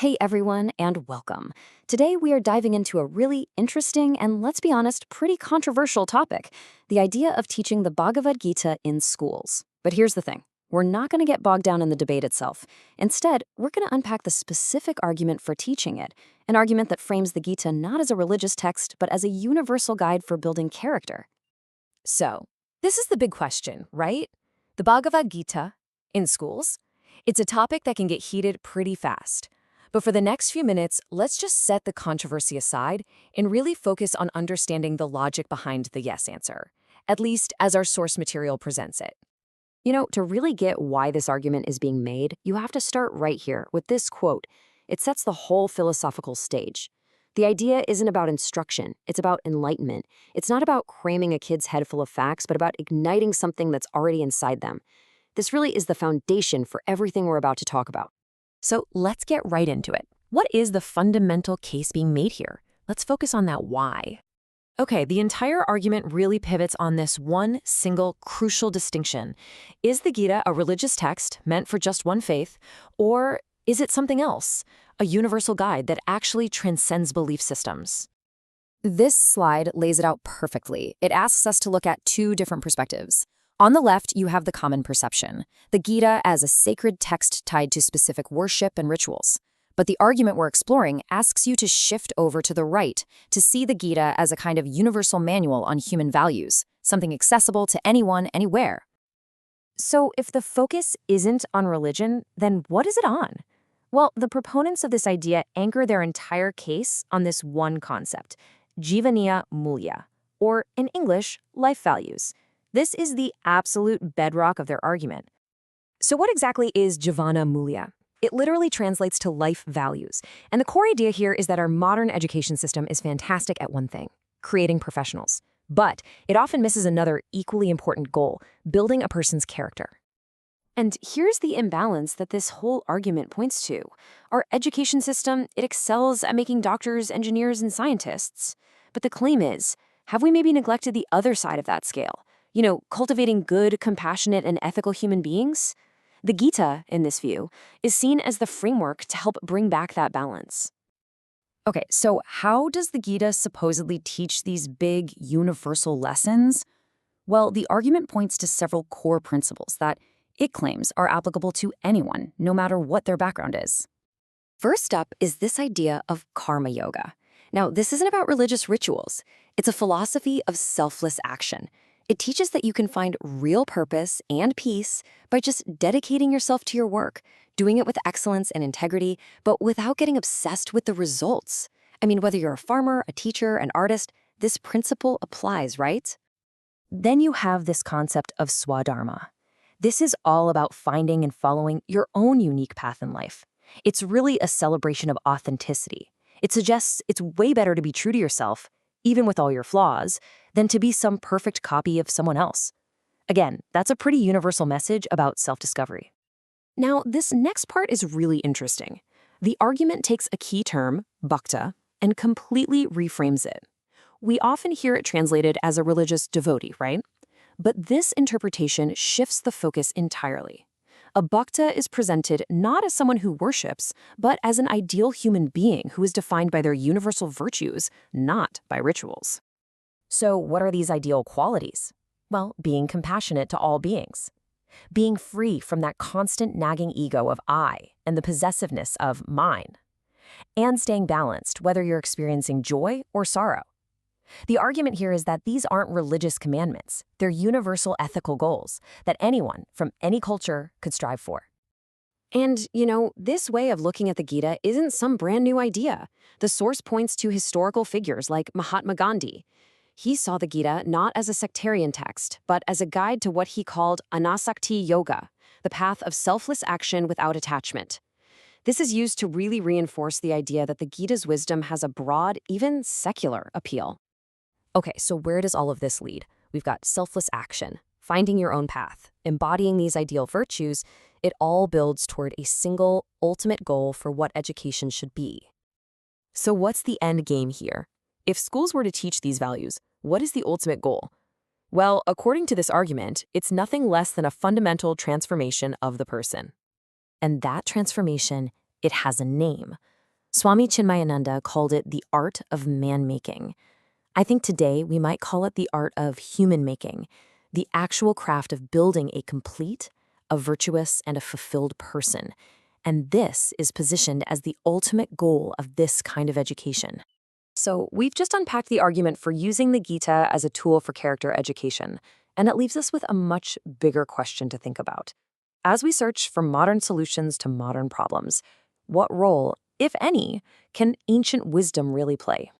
Hey everyone, and welcome. Today we are diving into a really interesting and, let's be honest, pretty controversial topic, the idea of teaching the Bhagavad Gita in schools. But here's the thing. We're not going to get bogged down in the debate itself. Instead, we're going to unpack the specific argument for teaching it, an argument that frames the Gita not as a religious text, but as a universal guide for building character. So, this is the big question, right? The Bhagavad Gita in schools? It's a topic that can get heated pretty fast. But for the next few minutes, let's just set the controversy aside and really focus on understanding the logic behind the yes answer, at least as our source material presents it. To really get why this argument is being made, you have to start right here with this quote. It sets the whole philosophical stage. The idea isn't about instruction, it's about enlightenment. It's not about cramming a kid's head full of facts, but about igniting something that's already inside them. This really is the foundation for everything we're about to talk about. So let's get right into it. What is the fundamental case being made here? Let's focus on that why. Okay, the entire argument really pivots on this one single crucial distinction. Is the Gita a religious text meant for just one faith, or is it something else, a universal guide that actually transcends belief systems? This slide lays it out perfectly. It asks us to look at two different perspectives. On the left, you have the common perception, the Gita as a sacred text tied to specific worship and rituals. But the argument we're exploring asks you to shift over to the right, to see the Gita as a kind of universal manual on human values, something accessible to anyone, anywhere. So if the focus isn't on religion, then what is it on? Well, the proponents of this idea anchor their entire case on this one concept, Jivaniya Mulya, or in English, life values. This is the absolute bedrock of their argument. So what exactly is Jivana Mulya? It literally translates to life values. And the core idea here is that our modern education system is fantastic at one thing, creating professionals. But it often misses another equally important goal, building a person's character. And here's the imbalance that this whole argument points to. Our education system, it excels at making doctors, engineers, and scientists. But the claim is, have we maybe neglected the other side of that scale? Cultivating good, compassionate, and ethical human beings? The Gita, in this view, is seen as the framework to help bring back that balance. Okay, so how does the Gita supposedly teach these big, universal lessons? Well, the argument points to several core principles that it claims are applicable to anyone, no matter what their background is. First up is this idea of karma yoga. Now, this isn't about religious rituals. It's a philosophy of selfless action. It teaches that you can find real purpose and peace by just dedicating yourself to your work, doing it with excellence and integrity, but without getting obsessed with the results. Whether you're a farmer, a teacher, an artist, this principle applies, right? Then you have this concept of swadharma. This is all about finding and following your own unique path in life. It's really a celebration of authenticity. It suggests it's way better to be true to yourself, even with all your flaws, than to be some perfect copy of someone else. Again, that's a pretty universal message about self-discovery. Now, this next part is really interesting. The argument takes a key term, bhakta, and completely reframes it. We often hear it translated as a religious devotee, right? But this interpretation shifts the focus entirely. A bhakta is presented not as someone who worships, but as an ideal human being who is defined by their universal virtues, not by rituals. So what are these ideal qualities? Well, being compassionate to all beings. Being free from that constant nagging ego of I and the possessiveness of mine. And staying balanced, whether you're experiencing joy or sorrow. The argument here is that these aren't religious commandments. They're universal ethical goals that anyone from any culture could strive for. And, this way of looking at the Gita isn't some brand new idea. The source points to historical figures like Mahatma Gandhi. He saw the Gita not as a sectarian text, but as a guide to what he called anasakti yoga, the path of selfless action without attachment. This is used to really reinforce the idea that the Gita's wisdom has a broad, even secular appeal. Okay, so where does all of this lead? We've got selfless action, finding your own path, embodying these ideal virtues. It all builds toward a single, ultimate goal for what education should be. So what's the end game here? If schools were to teach these values, what is the ultimate goal? Well, according to this argument, it's nothing less than a fundamental transformation of the person. And that transformation It has a name. Swami Chinmayananda called it the art of man-making. I think today we might call it the art of human-making, the actual craft of building a complete, a virtuous, and a fulfilled person. And this is positioned as the ultimate goal of this kind of education. So we've just unpacked the argument for using the Gita as a tool for character education, and it leaves us with a much bigger question to think about. As we search for modern solutions to modern problems, what role, if any, can ancient wisdom really play?